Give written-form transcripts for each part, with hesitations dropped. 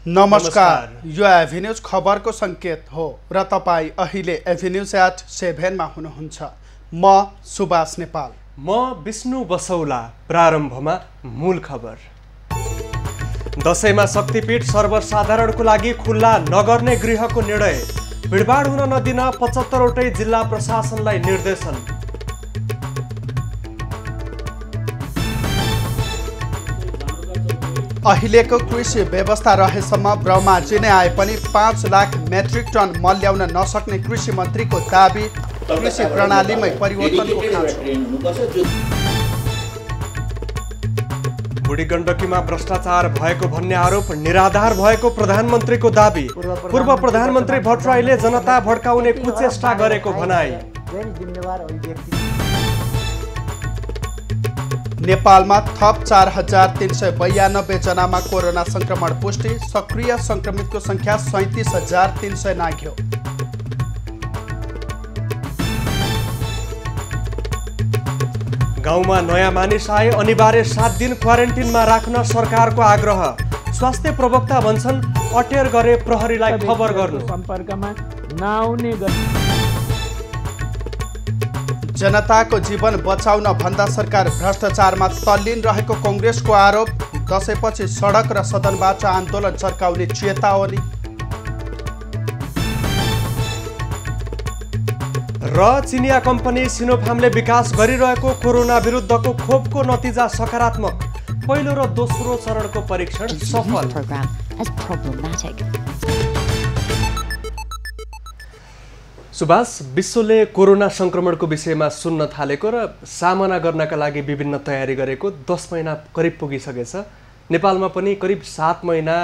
नमस्कार यो एभिन्यूज खबरको संकेत हो र तपाई अहिले एभिन्यूज@7 मा हुनुहुन्छ। म सुभाष नेपाल। म विष्णु बसौला। प्रारम्भमा मूल खबर। दशैंमा शक्तिपीठ सर्वसाधारणको लागि खुल्ला नगर्ने गृहको निर्णय। भिडभाड हुन नदिन 75वटै जिल्ला प्रशासनलाई निर्देशन। अहिलेको कृषि व्यवस्था रहेसम्म ब्रह्माजी नै आए पनि 5 लाख मेट्रिक टन मल ल्याउन नसक्ने कृषि मन्त्रीको दाबी। कृषि प्रणालीमै परिवर्तनको खाँचो। बुढी गण्डकीमा भ्रष्टाचार भएको भन्ने आरोप निराधार भएको प्रधानमन्त्रीको दाबी। पूर्व प्रधानमन्त्री भट्टराईले जनता भड्काउने कुचेष्टा गरेको भनाई। नेपालमा थप 4392 जनामा कोरोना संक्रमण पुष्टि। सक्रिय संक्रमितको संख्या 37300 नाघ्यो। गाउँमा नयाँ मानिस आए अनिवार्य 7 दिन क्वारेन्टिनमा राख्न सरकारको आग्रह। स्वास्थ्य प्रवक्ता भन्छन् अटेर गरे प्रहरीलाई खबर गर्नु। सम्पर्कमा नआउने जनताको जीवन बचाउन भन्दा सरकार भ्रष्टाचारमा तल्लीन रहेको कांग्रेसको आरोप। दशैंपछि सडक र सदनबाट आन्दोलन चर्काउने चेतावनी। र चिनिया कम्पनी सिनोफार्मले विकास गरिरहेको कोरोना विरुद्धको खोपको नतिजा सकारात्मक। पहिलो र दोस्रो चरणको परीक्षण सफल। सुभाष, विश्वले कोरोना संक्रमणको विषयमा सुन्न थालेको र सामना गर्नका लागि विभिन्न तयारी गरेको 10 महिना करिब पुगिसकेछ। नेपालमा पनि करिब 7 महिना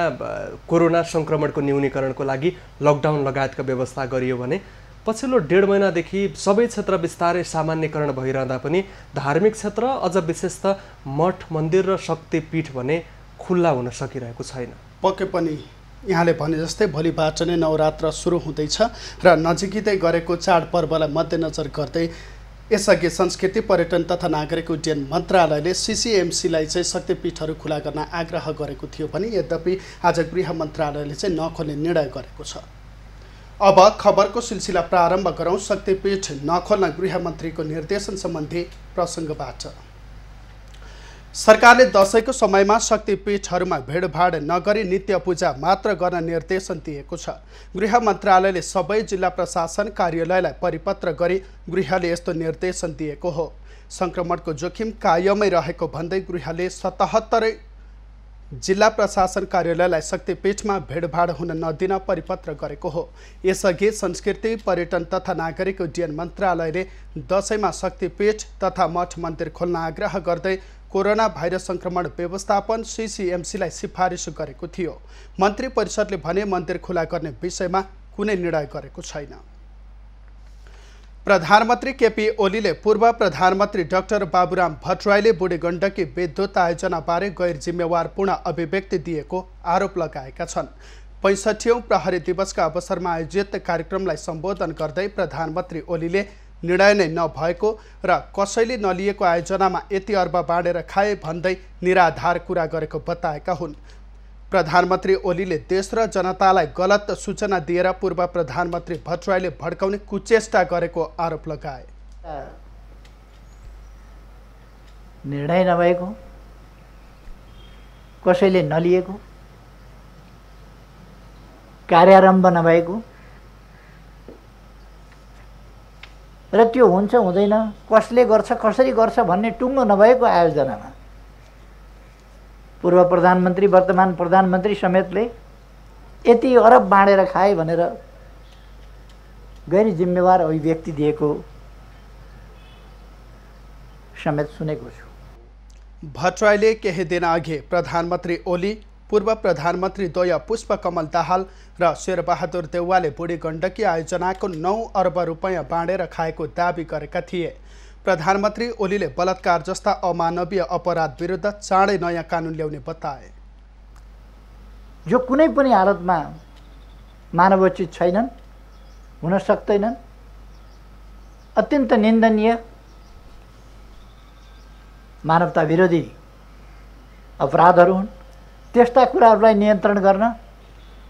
कोरोना संक्रमणको न्यूनीकरणको लागि लकडाउन लगायतका व्यवस्था गरियो भने पछिल्लो 1.5 महिनादेखि सबै क्षेत्र बिस्तारै सामान्यकरण भइरहँदा पनि धार्मिक क्षेत्र, अझ विशेष त मठ मन्दिर र शक्तिपीठ भने खुल्ला हुन सकिरहेको छैन। पक्कै पनि यहाँले भने जस्तै भोलिबाट नै नवरात्र सुरु हुँदैछ र नजिकै गरेको चाडपर्वलाई मध्यनजर गर्दै यसअघि संस्कृति पर्यटन तथा नागरिक उड्डयन मन्त्रालयले सीसीएमसीलाई चाहिँ शक्तिपीठहरू खुला गर्न आग्रह गरेको थियो भने यद्यपि आज गृह मन्त्रालयले चाहिँ नखोल्ने निर्णय गरेको छ। अब खबरको सिलसिला प्रारम्भ गरौँ शक्तिपीठ नखोल्न गृहमन्त्रीको निर्देशन सम्बन्धी प्रसङ्गबाट। सरकारले दशैंको समयमा शक्तिपीठहरूमा भिडभाड नगरी नित्य पूजा मात्र गर्न निर्देशन दिएको छ। गृह मन्त्रालयले सबै जिल्ला प्रशासन कार्यालयलाई परिपत्र गरी गृहले यस्तो निर्देशन दिएको हो। संक्रमणको जोखिम कायमै रहेको भन्दै गृहले 77 जिल्ला प्रशासन कार्यालयलाई शक्तिपीठमा भिडभाड हुन नदिन परिपत्र गरेको हो। यसअघि संस्कृति पर्यटन तथा नागरिक उड्डयन मन्त्रालयले दशैंमा शक्तिपीठ तथा मठ मन्दिर खोल्न आग्रह गर्दै कोरोना भाइरस संक्रमण व्यवस्थापन सीसीएमसीलाई सिफारिस गरेको थियो। मन्त्री परिषदले भने मन्दिर खुला गर्ने विषयमा कुनै निर्णय गरेको छैन। प्रधानमन्त्री केपी ओलीले पूर्व प्रधानमन्त्री डाक्टर बाबुराम भट्टराईले बुढी गण्डकी विद्युत आयोजनाबारे गैर जिम्मेवारपूर्ण अभिव्यक्ति दिएको आरोप लगाएका छन्। 65औं प्रहरी दिवसका अवसरमा आयोजित कार्यक्रमलाई सम्बोधन गर्दै प्रधानमन्त्री ओलीले निर्णय नै नभएको र कसैले नलिएको आयोजनामा यति अर्ब बाँडेर खाए भन्दै निराधार कुरा गरेको बताएका हुन्। प्रधानमन्त्री ओलीले देश र जनतालाई गलत सूचना दिएर पूर्व प्रधानमन्त्री भट्टराईले भड्काउने कुचेष्टा गरेको आरोप लगाए। निर्णय नभएको, कसैले नलिएको, कार्यारम्भ नभएको र त्यो हुन्छ हुँदैन, कसले गर्छ कसरी गर्छ भन्ने टुङ्गो नभएको आयोजनामा पूर्व प्रधानमन्त्री वर्तमान प्रधानमन्त्री समेतले यति अरब बाँडेर खाए भनेर गैर जिम्मेवार अभिव्यक्ति दिएको समेत सुनेको छु। भट्टराईले केही दिन अघि प्रधानमन्त्री ओली, पूर्व प्रधानमन्त्री द्वय पुष्पकमल दाहाल र शेरबहादुर देउवाले बुढी गण्डकी आयोजनाको 9 अर्ब रुपैयाँ बाँडेर खाएको दाबी गरेका थिए। प्रधानमन्त्री ओलीले बलात्कार जस्ता अमानवीय अपराध विरुद्ध चाँडै नयाँ कानुन ल्याउने बताए। जो कुनै पनि हालतमा मानवोचित छैनन्, हुन सक्दैनन्, अत्यन्त निन्दनीय मानवता विरोधी अपराधहरू हुन्। त्यस्ता कुराहरूलाई नियन्त्रण गर्न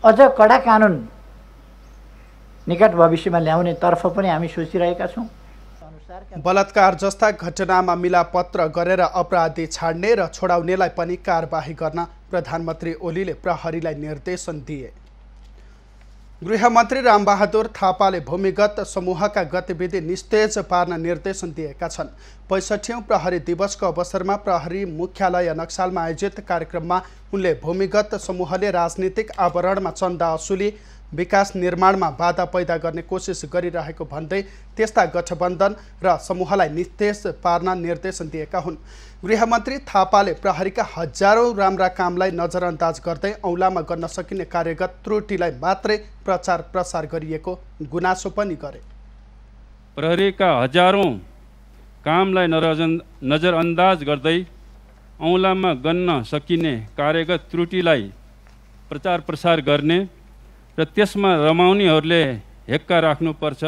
अझ कडा कानुन निकट भविष्यमा ल्याउने तर्फ पनि हामी सोचिरहेका छौँ। बलात्कार जस्ता घटनामा मिलापत्र गरेर अपराधी छाड्ने र छोडाउनेलाई पनि कारबाही गर्न प्रधानमन्त्री ओलीले प्रहरीलाई निर्देशन दिए। गृहमन्त्री रामबहादुर थापाले भूमिगत समूहका गतिविधि निस्तेज पार्न निर्देशन दिएका छन्। 65औं प्रहरी दिवसको अवसरमा प्रहरी मुख्यालय नक्सालमा आयोजित कार्यक्रममा उनले भूमिगत समूहले राजनीतिक आवरणमा चन्दा असुली विकास निर्माणमा बाधा पैदा गर्ने कोसिस गरिरहेको भन्दै त्यस्ता गठबन्धन र समूहलाई निस्तेज पार्न निर्देशन दिएका हुन्। गृहमन्त्री थापाले प्रहरीका हजारौं राम्रा कामलाई नजरअन्दाज गर्दै औँलामा गर्न सकिने कार्यगत त्रुटिलाई मात्रै प्रचार प्रसार गरिएको गुनासो पनि गरे। प्रहरीका हजारौं कामलाई नजरअन्दाज गर्दै औँलामा गर्न सकिने कार्यगत त्रुटिलाई प्रचार प्रसार गर्ने र त्यसमा रमाउनेहरूले हेक्का राख्नुपर्छ।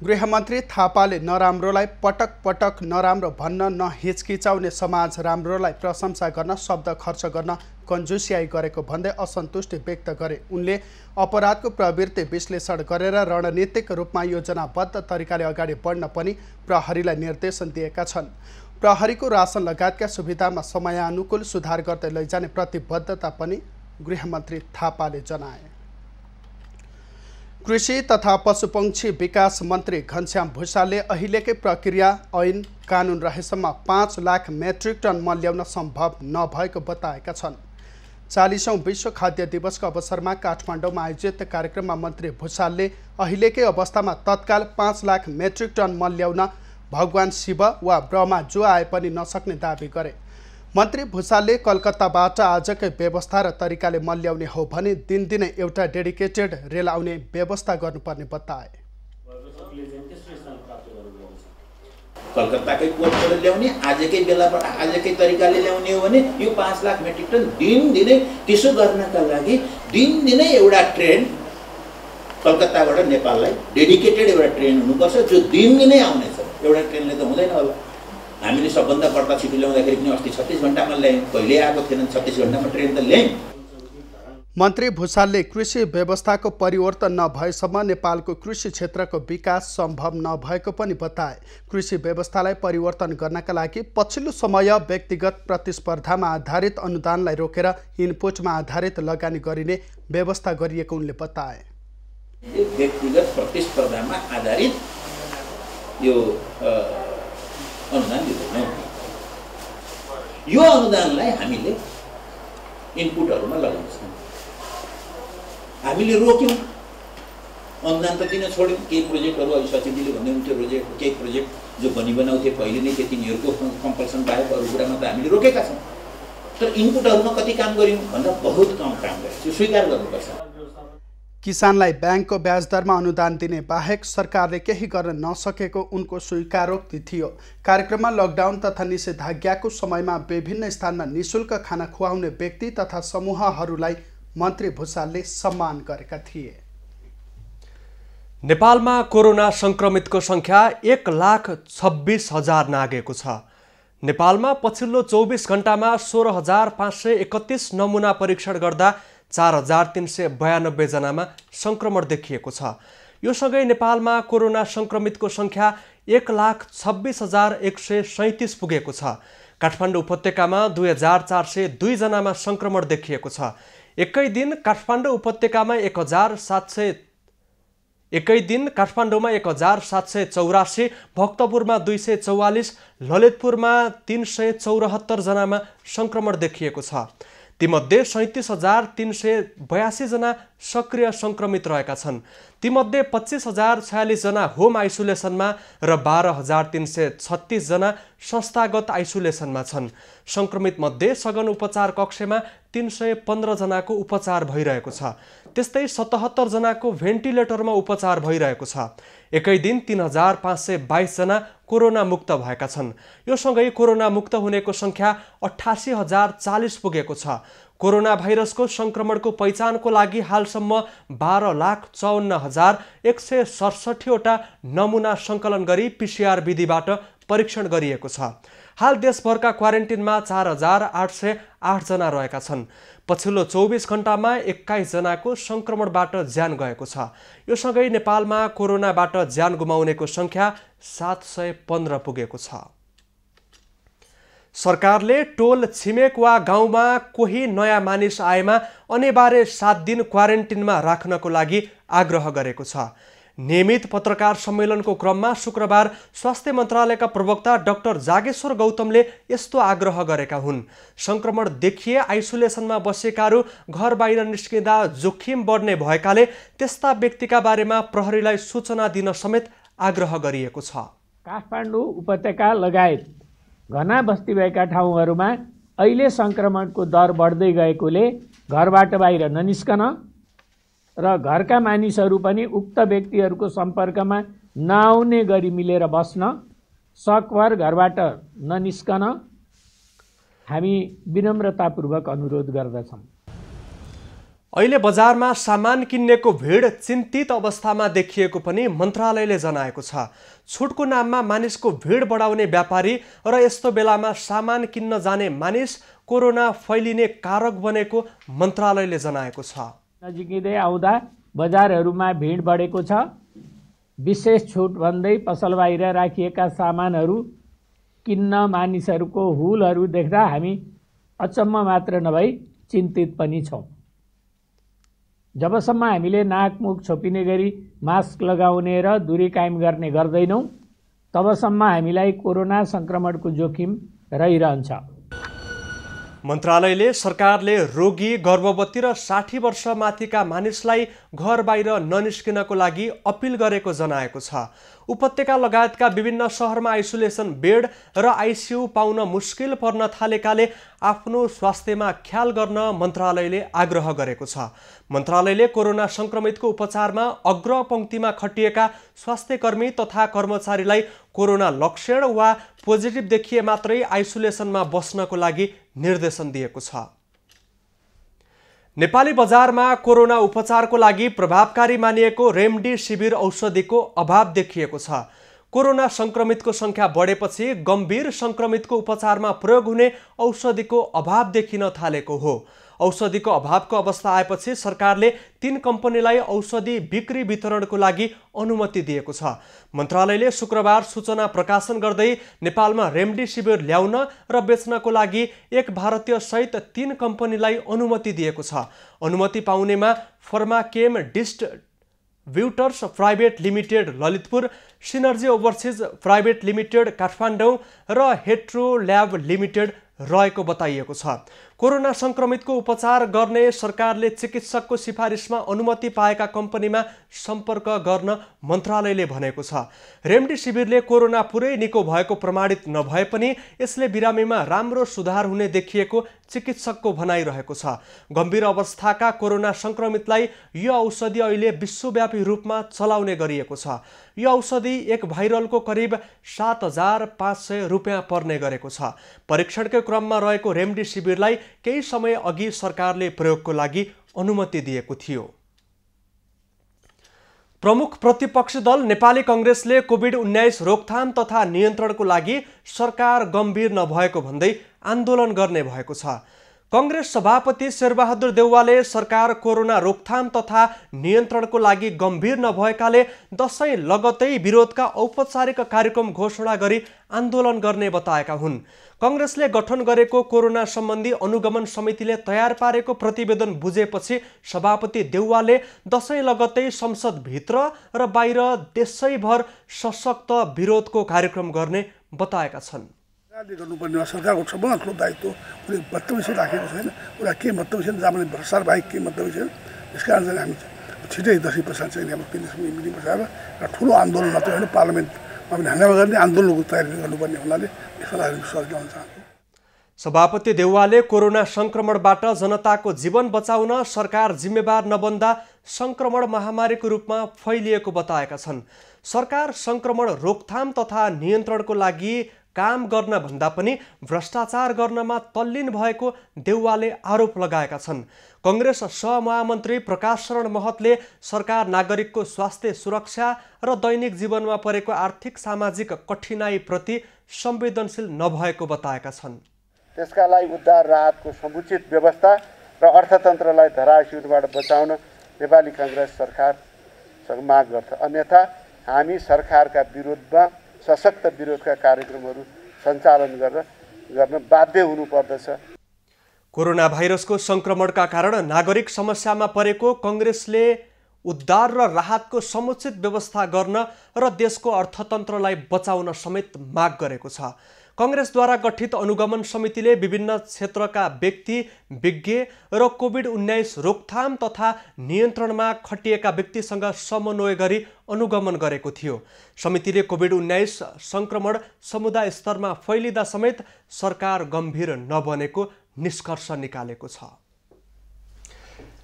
गृहमन्त्री थापाले नराम्रोलाई पटक पटक नराम्रो भन्न नहिचकिचाउने समाज राम्रोलाई प्रशंसा गर्न शब्द खर्च गर्न कन्जुसियाई गरेको भन्दै असन्तुष्टि व्यक्त गरे। उनले अपराधको प्रवृत्ति विश्लेषण गरेर रणनीतिक रूपमा योजनाबद्ध तरिकाले अगाडि बढ्न पनि प्रहरीलाई निर्देशन दिएका छन्। प्रहरीको राशन लगायतका सुविधामा समयानुकूल सुधार गर्दै लैजाने प्रतिबद्धता पनि गृहमन्त्री थापाले जनाए। कृषि तथा पशुपक्षी विकास मन्त्री घनश्याम भुसालले अहिलेकै प्रक्रिया ऐन कानुन रहेसम्म 5 लाख मेट्रिक टन मल ल्याउन सम्भव नभएको बताएका छन्। 40औं विश्व खाद्य दिवसको अवसरमा काठमाडौँमा आयोजित कार्यक्रममा मन्त्री भुसालले अहिलेकै अवस्थामा तत्काल 5 लाख मेट्रिक टन मल ल्याउन भगवान शिव वा ब्रह्मा जो आए पनि नसक्ने दावी गरे। मन्त्री भुसालले कलकत्ताबाट आजकै व्यवस्था र तरिकाले मल ल्याउने हो भने दिनदिनै एउटा डेडिकेटेड रेल आउने व्यवस्था गर्नुपर्ने बताए। कलकत्ताकै पोर्टबाट ल्याउने आजकै बेलाबाट आजकै तरिकाले ल्याउने हो भने यो 5 लाख मेट्रिक टन दिनदिनै त्यसो गर्नका लागि दिनदिनै एउटा ट्रेन कलकत्ताबाट नेपाललाई डेडिकेटेड एउटा ट्रेन हुनुपर्छ जो दिनदिनै आउनेछ। एउटा ट्रेनले त हुँदैन होला। हामीले सबभन्दा बढ्ता छिटो ल्याउँदाखेरि पनि अस्ति 36 घण्टामा ल्यायौँ, कहिले आएको थिएन 36 घण्टामा ट्रेन त ल्यायौँ। मन्त्री भुसालले कृषि व्यवस्थाको परिवर्तन नभएसम्म नेपालको कृषि क्षेत्रको विकास सम्भव नभएको पनि बताए। कृषि व्यवस्थालाई परिवर्तन गर्नका लागि पछिल्लो समय व्यक्तिगत प्रतिस्पर्धामा आधारित अनुदानलाई रोकेर इनपुटमा आधारित लगानी गरिने व्यवस्था गरिएको उनले बताए। व्यक्तिगत प्रतिस्पर्धामा आधारित यो अनुदान दिँदैनौँ। यो अनुदानलाई हामीले इनपुटहरूमा लगाउँछौँ। हामीले रोक्यौँ, अनुदान त दिन छोड्यौँ। केही प्रोजेक्टहरू अहिले सचिवजीले भन्दै हुन्थ्यो केही प्रोजेक्ट जो बनाउँथे पहिले नै तिनीहरूको कम्पल्सन बाहेक अरू कुरामा त हामीले रोकेका छौँ। तर इनपुटहरूमा कति काम गऱ्यौँ भन्दा बहुत कम काम गरेको स्वीकार गर्नुपर्छ। किसानलाई ब्याङ्कको ब्याज दरमा अनुदान दिने बाहेक सरकारले केही गर्न नसकेको उनको स्वीकारोक्ति थियो। कार्यक्रममा लकडाउन तथा निषेधाज्ञाको समयमा विभिन्न स्थानमा निःशुल्क खाना खुवाउने व्यक्ति तथा समूहहरूलाई मन्त्री भुसालले सम्मान गरेका थिए। नेपालमा कोरोना संक्रमितको संख्या 1,26,000 नागेको छ। नेपालमा पछिल्लो 24 घण्टामा 16,531 नमुना परीक्षण गर्दा 4,392 जनामा संक्रमण देखिएको छ। यो सँगै नेपालमा कोरोना संक्रमितको संख्या 1,26,137 पुगेको छ। काठमाडौँ उपत्यकामा 2,402 जनामा संक्रमण देखिएको छ। एकै दिन काठमाडौँ उपत्यकामा 1,784, भक्तपुरमा 244, ललितपुरमा 374 जनामा संक्रमण देखिएको छ। तीमध्ये 37,382 जना सक्रिय संक्रमित रहेका छन्। तीमध्ये 25,046 जना होम आइसोलेसनमा र 12,336 जना संस्थागत आइसोलेसनमा छन्। संक्रमित मध्ये सघन उपचार कक्षमा 315 जनाको उपचार भइरहेको छ। त्यस्तै 77 जनाको भेन्टिलेटरमा उपचार भइरहेको छ। एकै दिन 3,522 जना कोरोना मुक्त भएका छन्। यो सँगै कोरोना मुक्त हुनेको संख्या 88,040 पुगेको छ। कोरोना भाइरसको संक्रमणको पहिचानको लागि हालसम्म 12,54,167 वटा नमुना सङ्कलन गरी PCR विधिबाट परीक्षण गरिएको छ। हाल देशभरका क्वारेन्टिनमा 4808 जना रहेका छन्। पछिल्लो 24 घण्टामा 21 जनाको संक्रमणबाट ज्यान गएको छ। यो सँगै नेपालमा कोरोनाबाट ज्यान गुमाउनेको संख्या 715 पुगेको छ। सरकारले टोल छिमेक वा गाउँमा कोही नयाँ मानिस आएमा अनिवार्य 7 दिन क्वारेन्टिनमा राख्नको लागि आग्रह गरेको छ। नियमित पत्रकार सम्मेलनको क्रममा शुक्रबार स्वास्थ्य मन्त्रालयका प्रवक्ता डाक्टर जागेश्वर गौतमले यस्तो आग्रह गरेका हुन्। संक्रमण देखिए आइसोलेसनमा बसेकाहरू घर बाहिर निस्किँदा जोखिम बढ्ने भएकाले त्यस्ता व्यक्तिका बारेमा प्रहरीलाई सूचना दिन समेत आग्रह गरिएको छ। काठमाडौँ उपत्यका लगायत घना बस्ती भएका ठाउँहरूमा अहिले संक्रमणको दर बढ्दै गएकोले घरबाट बाहिर ननिस्कन र घरका मानिसहरू पनि उक्त व्यक्तिहरूको सम्पर्कमा नआउने गरी मिलेर बस्न, सकभर घरबाट ननिस्कन हामी विनम्रतापूर्वक अनुरोध गर्दछौँ। अहिले बजारमा सामान किन्नेको भिड चिन्तित अवस्थामा देखिएको पनि मन्त्रालयले जनाएको छ। छुटको नाममा मानिसको भिड बढाउने व्यापारी र यस्तो बेलामा सामान किन्न जाने मानिस कोरोना फैलिने कारक बनेको मन्त्रालयले जनाएको छ। नजिकै आउँदा बजारहरूमा भिड बढेको छ। विशेष छुट भन्दै पसल बाहिर राखिएका सामानहरू किन्न मानिसहरूको हुलहरू देख्दा हामी अचम्म मात्र नभई चिन्तित पनि छौँ। जबसम्म हामीले नाक मुख छोपिने गरी मास्क लगाउने र दूरी कायम गर्ने गर्दैनौँ तबसम्म हामीलाई कोरोना संक्रमणको जोखिम रहिरहन्छ। मन्त्रालयले सरकारले रोगी, गर्भवती र 60 वर्ष माथिका मानिसलाई घर बाहिर ननिस्किनको लागि अपिल गरेको जनाएको छ। उपत्यका लगायतका विभिन्न शहरमा आइसोलेसन बेड र आइसियु पाउन मुस्किल पर्न थालेकाले आफ्नो स्वास्थ्यमा ख्याल गर्न मन्त्रालयले आग्रह गरेको छ। मन्त्रालयले कोरोना संक्रमितको उपचारमा अग्रपंक्तिमा खटिएका स्वास्थ्यकर्मी तथा कर्मचारीलाई कोरोना लक्षण वा पोजिटिभ देखिए मात्रै आइसोलेसनमा बस्नको लागि निर्देशन दिएको छ। नेपाली बजारमा कोरोना उपचारको लागि प्रभावकारी मानिएको रेमडेसिभिर औषधिको अभाव देखिएको छ। कोरोना संक्रमितको संख्या बढेपछि गम्भीर संक्रमितको उपचारमा प्रयोग हुने औषधिको अभाव देखिन थालेको हो। औषधिको अभावको अवस्था आएपछि सरकारले 3 कम्पनीलाई औषधि बिक्री वितरणको लागि अनुमति दिएको छ। मन्त्रालयले शुक्रबार सूचना प्रकाशन गर्दै नेपालमा रेमडेसिभिर ल्याउन र बेच्नको लागि एक भारतीय सहित 3 कम्पनीलाई अनुमति दिएको छ। अनुमति पाउनेमा Pharmachem distributors private limited Lalitpur, Synergy overseas private limited Kathmandu र हेट्रो ल्याब लिमिटेड रहेको बताइएको छ। कोरोना संक्रमितको उपचार गर्ने सरकारले चिकित्सकको सिफारिसमा अनुमति पाएका कम्पनीमा सम्पर्क गर्न मन्त्रालयले भनेको छ। रेमडेसिभिरले कोरोना पुरै निको भएको प्रमाणित नभए पनि यसले बिरामीमा राम्रो सुधार हुने देखिएको चिकित्सकको भनाइरहेको छ। गम्भीर अवस्थाका कोरोना संक्रमितलाई यो औषधि अहिले विश्वव्यापी रूपमा चलाउने गरिएको छ। यो औषधि एक भाइरलको करिब 7500 रुपियाँ पर्ने गरेको छ। परीक्षणकै क्रममा रहेको रेमडेसिभिरलाई केही समय अघि सरकारले प्रयोगको लागि अनुमति दिएको थियो। प्रमुख प्रतिपक्षी दल नेपाली कांग्रेसले कोभिड-19 रोकथाम तथा नियन्त्रणको लागि सरकार गम्भीर नभएको भन्दै आन्दोलन गर्ने भएको छ। कांग्रेस सभापति शेरबहादुर देउवाले सरकार कोरोना रोकथाम तथा नियन्त्रणको लागि गम्भीर नभएकाले दशैं लगतै विरोधका औपचारिक कार्यक्रम घोषणा गरी आन्दोलन गर्ने बताएका हुन्। कांग्रेसले गठन गरेको कोरोना सम्बन्धी अनुगमन समितिले तयार पारेको प्रतिवेदन बुझेपछि सभापति देउवाले दशैं लगतै संसदभित्र र बाहिर देशैभर सशक्त विरोधको कार्यक्रम गर्ने बताएका छन्। गर्नुपर्ने सरकारको सबभन्दा ठुलो दायित्व उसले बदतमिजी राखेको छैन। उसलाई के बदतमिजी जाने भ्रष्टाचार बाहेक के मतलब छैन। त्यसकारण चाहिँ हामी छिटै दशैं पश्चात चाहिँ अब मिटिङ बसाएर र ठुलो आन्दोलन मात्रै होइन पार्लियामेन्टमा पनि हंगामा गर्ने आन्दोलनको तयारी गर्नुपर्ने हुनाले यसलाई विश्वास गर्न चाहन्छु। सभापति देउवाले कोरोना संक्रमणबाट जनताको जीवन बचाउन सरकार जिम्मेवार नबन्दा संक्रमण महामारीको रूपमा फैलिएको बताएका छन्। सरकार संक्रमण रोकथाम तथा नियन्त्रणको लागि काम गर्न भन्दा पनि भ्रष्टाचार गर्नमा तल्लीन भएको देउवाले आरोप लगाएका छन्। कांग्रेस सहमहामन्त्री प्रकाश शरण महतले सरकार नागरिकको स्वास्थ्य सुरक्षा र दैनिक जीवनमा परेको आर्थिक सामाजिक कठिनाइप्रति संवेदनशील नभएको बताएका छन्। त्यसका लागि उद्धार राहतको समुचित व्यवस्था र अर्थतन्त्रलाई धराशायीबाट बचाउन नेपाली कांग्रेस सरकारसँग माग गर्छ। अन्यथा हामी सरकारका विरोधमा सशक्त विरोधका कार्यक्रमहरू सञ्चालन गर्न बाध्य हुनुपर्दछ। कोरोना भाइरसको संक्रमणका कारण नागरिक समस्यामा परेको कांग्रेसले उद्धार र राहतको समुचित व्यवस्था गर्न र देशको अर्थतन्त्रलाई बचाउन समेत माग गरेको छ। कांग्रेसद्वारा गठित अनुगमन समितिले विभिन्न क्षेत्रका व्यक्ति, विज्ञ र कोभिड-19 रोकथाम तथा नियन्त्रणमा खटिएका व्यक्तिसँग समन्वय गरी अनुगमन गरेको थियो। समितिले कोभिड-19 संक्रमण समुदाय स्तरमा फैलिँदा समेत सरकार गम्भीर नबनेको निष्कर्ष निकालेको छ।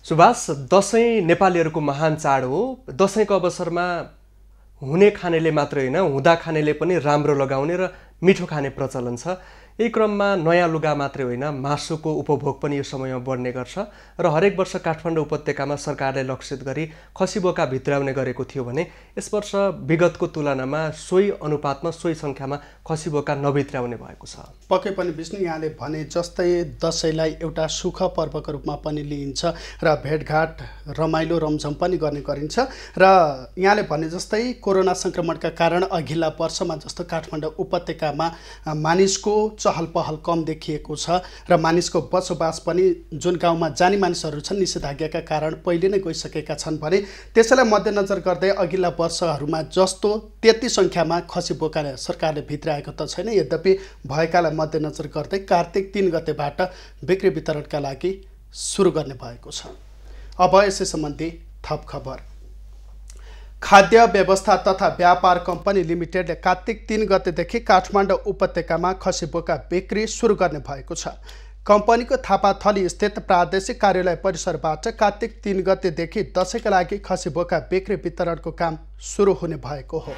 सुभाष, दशैं नेपालीहरूको महान चाड हो। दशैंको अवसरमा हुने खानेले मात्रै होइन, हुँदा खानेले पनि राम्रो लगाउने र मिठो खाने प्रचलन छ। यही क्रममा नयाँ लुगा मात्रै होइन, मासुको उपभोग पनि यो समयमा बढ्ने गर्छ र हरेक वर्ष काठमाडौँ उपत्यकामा सरकारले लक्षित गरी खसी बोका भित्राउने गरेको थियो भने यस वर्ष विगतको तुलनामा सोही अनुपातमा, सोही सङ्ख्यामा खसी बोका नभित्राउने भएको छ। पक्कै पनि विष्णु, यहाँले भने जस्तै दशैंलाई एउटा सुख पर्वको रूपमा पनि लिइन्छ र भेटघाट, रमाइलो, रमझम पनि गर्ने गरिन्छ र यहाँले भने जस्तै कोरोना संक्रमणका कारण अघिल्ला वर्षमा जस्तो काठमाडौँ उपत्यकामा मानिसको चहल पहल कम देखिएको छ र मानिसको बसोबास पनि जुन गाउँमा जाने मानिसहरू छन् निषेधाज्ञाका कारण पहिले नै गइसकेका छन् भने त्यसैलाई मध्यनजर गर्दै अघिल्ला वर्षहरूमा जस्तो त्यति सङ्ख्यामा खसी बोका सरकारले भित्राएको त छैन। यद्यपि भएकालाई मध्यनजर गर्दै कार्तिक 3 गतेबाट बिक्री वितरणका लागि सुरु गर्ने भएको छ। अब यसै सम्बन्धी थप खबर। खाद्य व्यवस्था तथा व्यापार कम्पनी लिमिटेडले कार्तिक 3 गतेदेखि काठमाडौँ उपत्यकामा खसी बोका बिक्री सुरु गर्ने भएको छ। कम्पनीको थापाथली स्थित प्रादेशिक कार्यालय परिसरबाट कार्तिक 3 गतेदेखि दशैंका लागि खसी बोका बिक्री वितरणको काम सुरु हुने भएको हो।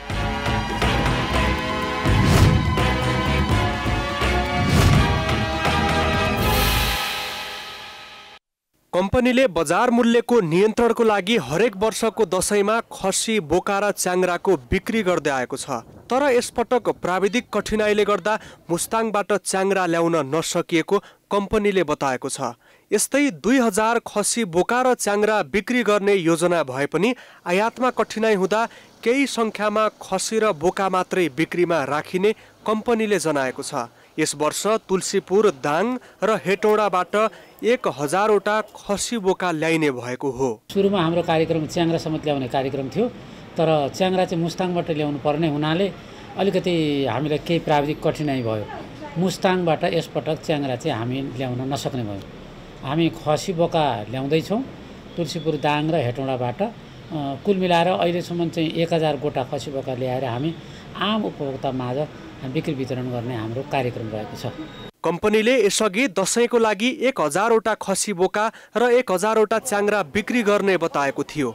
कम्पनीले बजार मूल्यको नियन्त्रणको लागि हरेक वर्षको दशैंमा खसी बोका र च्याङ्राको बिक्री गर्दै आएको छ। तर यसपटक प्राविधिक कठिनाइले गर्दा मुस्ताङबाट च्याङ्रा ल्याउन नसकिएको कम्पनीले बताएको छ। यस्तै 2000 खसी बोका र च्याङ्रा बिक्री गर्ने योजना भए पनि आयातमा कठिनाइ हुँदा केही सङ्ख्यामा खसी र बोका मात्रै बिक्रीमा राखिने कम्पनीले जनाएको छ। यस वर्ष तुलसीपुर, दाङ र हेटौडाबाट 1000वटा खसी बोका ल्याइने भएको हो। सुरुमा हाम्रो कार्यक्रम च्याङ्रा समेत ल्याउने कार्यक्रम थियो, तर च्याङ्रा चाहिँ मुस्ताङबाट ल्याउनु पर्ने हुनाले अलिकति हामीलाई केही प्राविधिक कठिनाइ भयो। मुस्ताङबाट यसपटक च्याङ्रा चाहिँ हामी ल्याउन नसक्ने भयो। हामी खसी बोका ल्याउँदैछौँ तुलसीपुर, दाङ र हेटौडाबाट। कुल मिलाएर अहिलेसम्म चाहिँ 1000 गोटा खसी बोका ल्याएर हामी आम उपभोक्ता माझ बिक्री वितरण गर्ने हाम्रो कार्यक्रम रहेको छ। कम्पनीले यसअघि दशैंको लागि 1000वटा खसी बोका र 1000वटा च्याङ्रा बिक्री गर्ने बताएको थियो।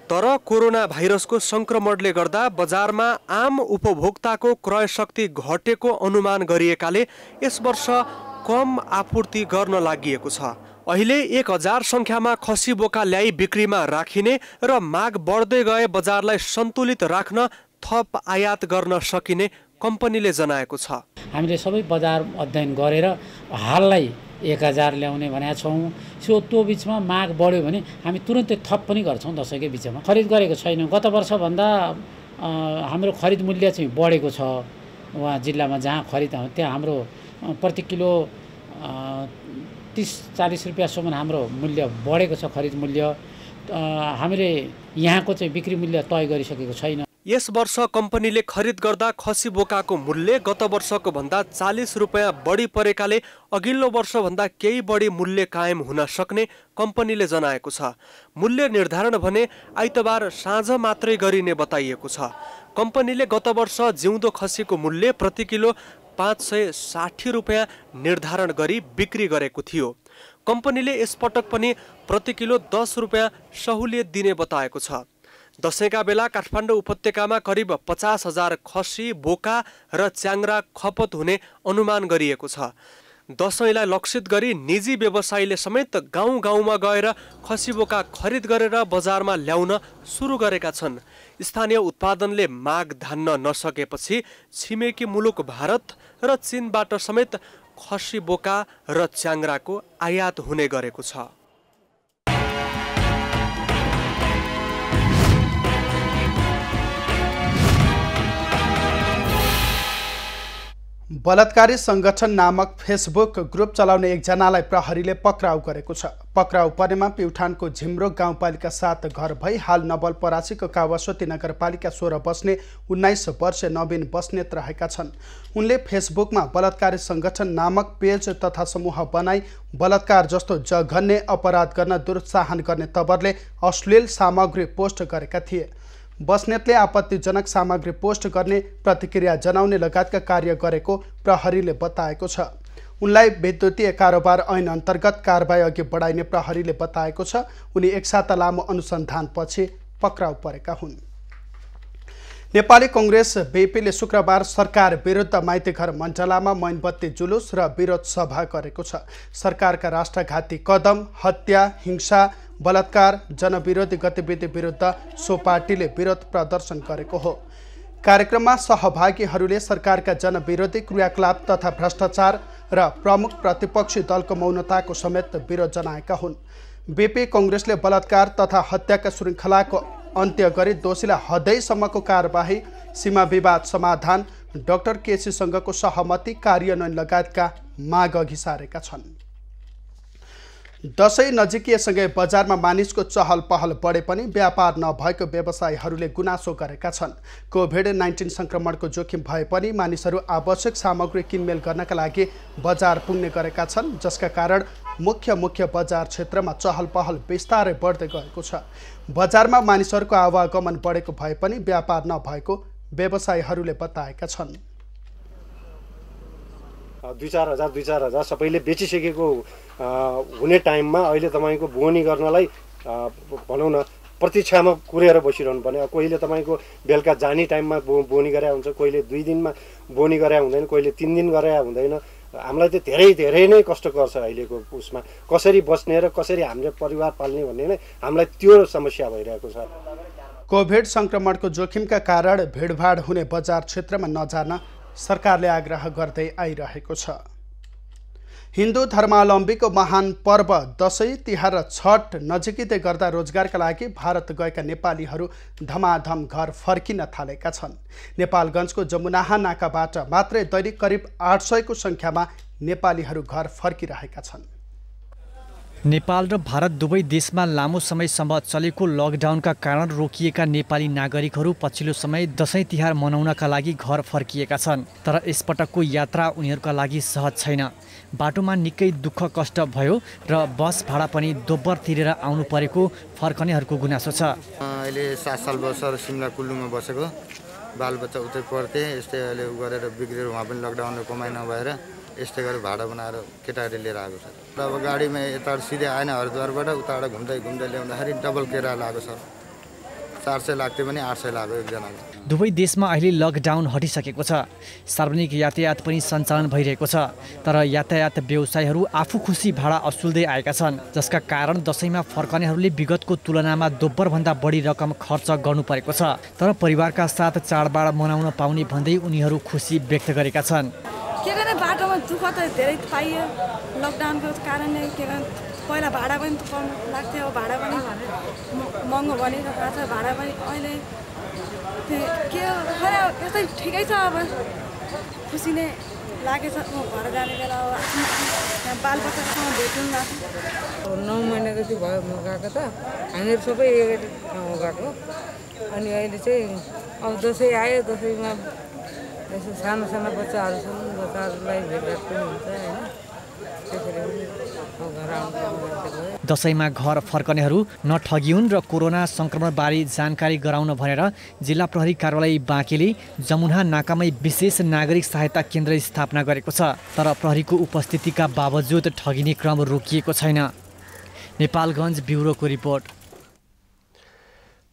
तर कोरोना भाइरसको संक्रमणले गर्दा बजारमा आम उपभोक्ताको क्रय शक्ति घटेको अनुमान गरिएकाले यस वर्ष कम आपूर्ति गर्न लागि छ। अहिले 1000 सङ्ख्यामा खसी बोका ल्याई बिक्रीमा राखिने र माग बढ्दै गए बजारलाई सन्तुलित राख्न थप आयात गर्न सकिने कम्पनीले जनाएको छ। हामीले सबै बजार अध्ययन गरेर हाललाई 1000 ल्याउने भनेका छौँ। त्यो बिचमा माग बढ्यो भने हामी तुरन्तै थप पनि गर्छौँ। दशैंकै बिचमा खरिद गरेको छैनौँ। गत वर्षभन्दा हाम्रो खरिद मूल्य चाहिँ बढेको छ। उहाँ जिल्लामा जहाँ खरिद त्यहाँ हाम्रो प्रति किलो 30-40 रुपियाँसम्म हाम्रो मूल्य बढेको छ खरिद मूल्य। हामीले यहाँको चाहिँ बिक्री मूल्य तय गरिसकेको छैन। यस वर्ष कम्पनीले खरिद गर्दा खसी बोकाको मूल्य गत वर्षको भन्दा 40 रुपियाँ बढी परेकाले अघिल्लो वर्षभन्दा केही बढी मूल्य कायम हुन सक्ने कम्पनीले जनाएको छ। मूल्य निर्धारण भने आइतबार साँझ मात्रै गरिने बताइएको छ। कम्पनीले गत वर्ष जिउँदो खसीको मूल्य प्रति किलो 560 रुपियाँ निर्धारण गरी बिक्री गरेको थियो। कम्पनीले यसपटक पनि प्रति किलो 10 रुपियाँ सहुलियत दिने बताएको छ। दशैंका बेला काठमाडौँ उपत्यकामा करिब 50,000 खसी, बोका र च्याङ्रा खपत हुने अनुमान गरिएको छ। दशैंलाई लक्षित गरी निजी व्यवसायीले समेत गाउँ-गाउँमा गएर खसी बोका खरिद गरेर बजारमा ल्याउन सुरु गरेका छन्। स्थानीय उत्पादनले माग धान्न नसकेपछि छिमेकी मुलुक भारत र चीनबाट समेत खसी बोका र च्याङ्राको आयात हुने गरेको छ। बलात्कारी संगठन नामक फेसबुक ग्रुप चलाउने एकजनालाई प्रहरीले पक्राउ गरेको छ। पक्राउ परेमा प्युठानको झिम्रो गाउँपालिका 7 घर भई हाल नवलपरासीको कावासोती नगरपालिका 16 बस्ने 19 वर्षीय नवीन बस्नेत रहेका छन्। उनले फेसबुकमा बलात्कारी संगठन नामक पेज तथा समूह बनाई बलात्कार जस्तो जघन्य अपराध गर्न दुर्साहन गर्ने तवरले अश्लील सामग्री पोस्ट गरेका थिए। बस्नेतले आपत्तिजनक सामग्री पोस्ट गर्ने, प्रतिक्रिया जनाउने लगायतका कार्य गरेको प्रहरीले बताएको छ। उनलाई विद्युतीय कारोबार ऐन अन्तर्गत कारबाही अघि बढाइने प्रहरीले बताएको छ। उनी एक साता लामो अनुसन्धानपछि पक्राउ परेका हुन्। नेपाली कांग्रेस बीपीले शुक्रबार सरकार विरुद्ध माइतीघर मण्डलामा मैनबत्ती जुलुस र विरोध सभा गरेको छ। सरकारका राष्ट्रघाती कदम, हत्या, हिंसा, बलात्कार, जनविरोधी गतिविधि विरुद्ध सो पार्टीले विरोध प्रदर्शन गरेको हो। कार्यक्रममा सहभागीहरूले सरकारका जनविरोधी क्रियाकलाप तथा भ्रष्टाचार र प्रमुख प्रतिपक्षी दलको मौनताको समेत विरोध जनाएका हुन्। बीपी कांग्रेसले बलात्कार तथा हत्याका श्रृङ्खलाको अन्त्य गरी दोषीलाई हदैसम्मको कारबाही, सीमा विवाद समाधान, डाक्टर केसीसँगको सहमति कार्यान्वयन लगायतका माग अघि सारेका छन्। दशैं नजिकिएसँगै बजारमा मानिसको चहल पहल बढे पनि व्यापार नभएको व्यवसायीहरूले गुनासो गरेका छन्। कोभिड-19 संक्रमणको जोखिम भए पनि मानिसहरू आवश्यक सामग्री किनमेल गर्नका लागि बजार पुग्ने गरेका छन्, जसका कारण मुख्य बजार क्षेत्रमा चहल पहल बिस्तारै बढ्दै गएको छ। बजारमा मानिसहरूको आवागमन बढेको भए पनि व्यापार नभएको व्यवसायीहरूले बताएका छन्। 2-4 हजार सबैले बेचिसकेको हुने टाइममा अहिले तपाईँको बोनी गर्नलाई भनौँ न प्रतीक्षामा कुरेर बसिरहनु पर्ने। कोहीले तपाईँको बेलुका जाने टाइममा बोनी गरे हुन्छ, कोहीले 2 दिनमा बोनी गरे हुँदैन, कोहीले 3 दिन गरे हुँदैन। हामीलाई त धेरै नै कष्टकर छ अहिलेको उसमा। कसरी बस्ने र कसरी हामीले परिवार पाल्ने भन्ने नै हामीलाई त्यो समस्या भइरहेको छ। कोभिड संक्रमणको जोखिमका कारण भिडभाड हुने बजार क्षेत्रमा नजान सरकारले आग्रह गर्दै आइरहेको छ। हिन्दू धर्मावलम्बीको महान पर्व दशैं, तिहार र छठ नजिकै गर्दा रोजगारका लागि भारत गएका नेपालीहरू धमाधम घर फर्किन थालेका छन्। नेपालगञ्जको जमुनाहा नाकाबाट मात्रै दैनिक करिब 800 को संख्यामा नेपालीहरू घर फर्किरहेका छन्। नेपाल र भारत दुवै देशमा लामो समयसम्म चलेको लकडाउनका कारण रोकिएका नेपाली नागरिकहरू पछिल्लो समय दशैं तिहार मनाउनका लागि घर फर्किएका छन्। तर यसपटकको यात्रा उनीहरूका लागि सहज छैन। बाटोमा निकै दुःख कष्ट भयो र बस भाडा पनि दोब्बर तिरेर आउनु परेको फर्कनेहरूको गुनासो छ। अहिले 7 साल बसेर सिमला कुल्लुमा बसेको, बालबच्चा उतै पढ्थे, यस्तै अहिले गरेर बिग्रेर उहाँ पनि लकडाउनको कमाइ नभएर यस्तै गरेर भाडा बनाएर केटाकेटी लिएर आएको छ। अब गाडीमा यता सिधै आएन, हरिद्वारबाट उताबाट घुम्दै ल्याउँदाखेरि डबल किराया लाग्यो सर। 400 लाग्थ्यो भने 800 लाग्यो एकजनाको। दुवै देशमा अहिले लकडाउन हटिसकेको छ। सार्वजनिक यातायात पनि सञ्चालन भइरहेको छ। तर यातायात व्यवसायीहरू आफू खुसी भाडा असुल्दै आएका छन्, जसका कारण दशैंमा फर्कनेहरूले विगतको तुलनामा दोब्बरभन्दा बढी रकम खर्च गर्नु परेको छ। तर परिवारका साथ चाडबाड मनाउन पाउने भन्दै उनीहरू खुसी व्यक्त गरेका छन्। के गर्ने, बाटोमा दुःख त धेरै पाइयो लकडाउनको कारणले। के गर्ने, पहिला भाडा पनि कम लाग्थ्यो, अब भाडा पनि महँगो बनिरहेको छ। भाडा पनि अहिले के खै यस्तै ठिकै छ। अब खुसी नै लागेछ। म घर जाने बेला यहाँ बालबच्चासँग भेट्नु लाग्छ। 9 महिना जति भयो म गएको त। हामीहरू सबै एक ठाउँ गएको। अनि अहिले चाहिँ अब दसैँ आयो, दसैँमा यसो सानो बच्चाहरू छन्, बच्चाहरूलाई भेटघाट पनि हुन्छ होइन। त्यसरी घर आउनु। दशैंमा घर फर्कनेहरू नठगिउन् र कोरोना संक्रमणबारे जानकारी गराउन भनेर जिल्ला प्रहरी कार्यालय बाँकेले जमुना नाकामै विशेष नागरिक सहायता केन्द्र स्थापना गरेको छ। तर प्रहरीको उपस्थितिका बावजुद ठगिने क्रम रोकिएको छैन। नेपालगञ्ज ब्युरोको रिपोर्ट।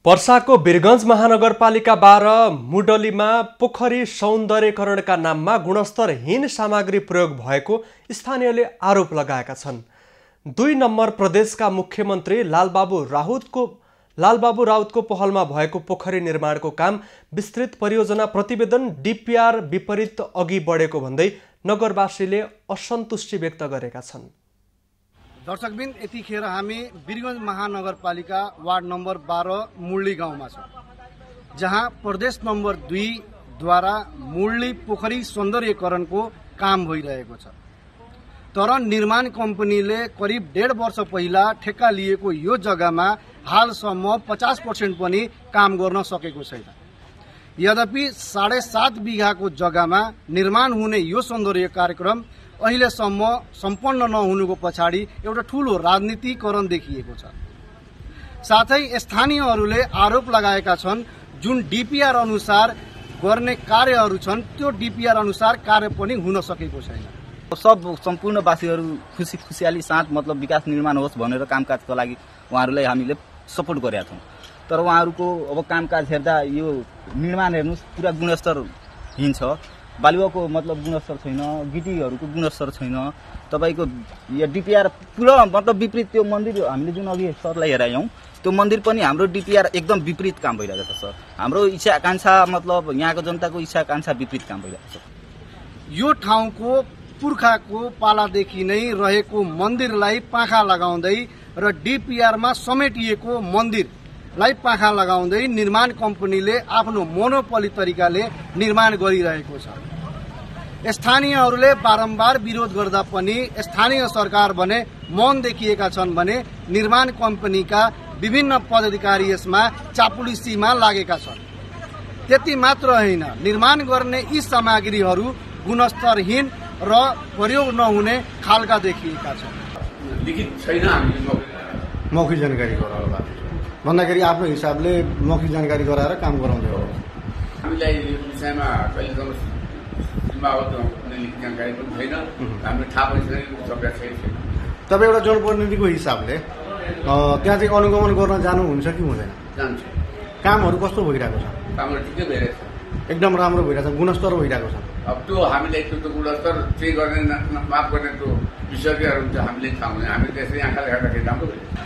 पर्साको वीरगञ्ज महानगरपालिका 12 मुडलीमा पोखरी सौन्दर्यकरणका नाममा गुणस्तरहीन सामग्री प्रयोग भएको स्थानीयले आरोप लगाएका छन्। 2 नम्बर प्रदेशका मुख्यमन्त्री लालबाबु राउतको पहलमा भएको पोखरी निर्माणको काम विस्तृत परियोजना प्रतिवेदन डिपिआर विपरीत अघि बढेको भन्दै नगरवासीले असन्तुष्टि व्यक्त गरेका छन्। दर्शकबिन, यतिखेर हामी वीरगञ्ज महानगरपालिका वार्ड नम्बर 12 मुरली गाउँमा छौँ, जहाँ प्रदेश नम्बर 2 द्वारा मुरली पोखरी सौन्दर्यकरणको काम भइरहेको छ। तर निर्माण कम्पनीले करिब 1.5 वर्ष पहिला ठेक्का लिएको यो जग्गामा हालसम्म 50% पनि काम गर्न सकेको छैन। यद्यपि 7.5 बिघाको जग्गामा निर्माण हुने यो सौन्दर्य कार्यक्रम अहिलेसम्म सम्पन्न नहुनुको पछाडि एउटा ठूलो राजनीतिकरण देखिएको छ। साथै स्थानीयहरूले आरोप लगाएका छन् जुन डिपिआर अनुसार गर्ने कार्यहरू छन् त्यो डिपिआर अनुसार कार्य पनि हुन सकेको छैन। सब सम्पूर्ण वासीहरू खुसियाली साथ मतलब विकास निर्माण होस् भनेर कामकाजको लागि उहाँहरूलाई हामीले सपोर्ट गरेका छौँ। तर उहाँहरूको अब कामकाज हेर्दा यो निर्माण हेर्नुस् पुरा गुणस्तरहीन छ। बालुवाको मतलब गुणस्तर छैन, गिटीहरूको गुणस्तर छैन। तपाईको यो डिपिआर पुरा मतलब विपरीत। त्यो मन्दिर हामीले जुन अघि सरलाई हेरायौँ त्यो मन्दिर पनि हाम्रो डिपिआर एकदम विपरीत काम भइरहेको छ सर। हाम्रो इच्छा आकांक्षा मतलब यहाँको जनताको इच्छा आकांक्षा विपरीत काम भइरहेको छ। यो ठाउँको पुर्खाको पालादेखि नै रहेको मन्दिरलाई पाखा लगाउँदै र डिपिआरमा समेटिएको मन्दिरलाई पाखा लगाउँदै निर्माण कम्पनीले आफ्नो मोनोपोली तरिकाले निर्माण गरिरहेको छ। स्थानीयहरूले बारम्बार विरोध गर्दा पनि स्थानीय सरकार भने मौन देखिएका छन् भने निर्माण कम्पनीका विभिन्न पदाधिकारी यसमा चापुलिसीमा लागेका छन्। त्यति मात्र होइन, निर्माण गर्ने यी सामग्रीहरू गुणस्तरहीन र प्रयोग नहुने खालका देखिएका छन्। लिखित छैन, हामीले मौखिक जानकारी गराएर भन्दाखेरि आफ्नो हिसाबले मौखिक जानकारी गराएर काम गराउँदै हो। हामीलाई यो विषयमा कहिलेसम्म जानकारी पनि छैन, हामीले थाहा पनि छैन। तपाईँ एउटा जनप्रतिनिधिको हिसाबले त्यहाँ चाहिँ अनुगमन गर्न जानुहुन्छ कि हुँदैन? जान्छ। कामहरू कस्तो भइरहेको छ? कामहरू ठिकै भइरहेको छ, एकदम राम्रो भइरहेको छ, गुणस्तर भइरहेको छ। अब त्यो हामीले त्यो गुणस्तर चेक गर्ने माफ गर्ने त्यो विषयहरू हुन्छ, हामीले थाहा हुँदैन। हामी त्यसरी आँखाले हेर्दाखेरि राम्रो भइरहेको छ।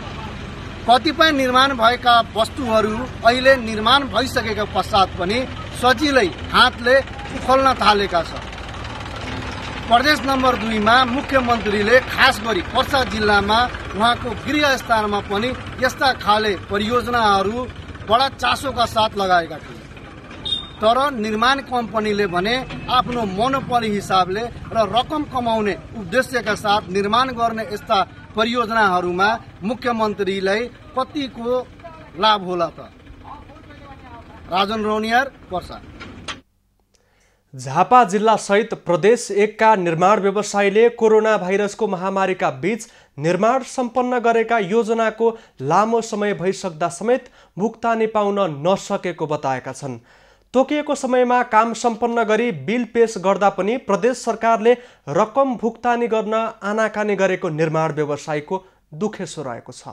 कतिपय निर्माण भएका वस्तुहरू अहिले निर्माण भइसकेका पश्चात पनि सजिलै हातले उखल्न थालेका छ। प्रदेश नम्बर 2 मा मुख्यमन्त्रीले खास गरी पर्सा जिल्लामा उहाँको गृह स्थानमा पनि यस्ता खाले परियोजनाहरू बडा चासोका साथ लगाएका थिए। तर निर्माण कम्पनीले भने आफ्नो मोनोपोली हिसाबले र रकम कमाउने उद्देश्यका साथ निर्माण गर्ने यस्ता परियोजनाहरूमा मुख्यमन्त्रीलाई कतिको लाभ होला त? राजन रौनियार, पर्सा। झापा जिल्ला सहित प्रदेश 1 का निर्माण व्यवसायीले कोरोना भाइरसको महामारीका बीच निर्माण सम्पन्न गरेका योजनाको लामो समय भइसक्दा समेत भुक्तानी पाउन नसकेको बताएका छन्। तोकिएको समयमा काम सम्पन्न गरी बिल पेश गर्दा पनि प्रदेश सरकारले रकम भुक्तानी गर्न आनाकानी गरेको निर्माण व्यवसायीको दुखेसो रहेको छ।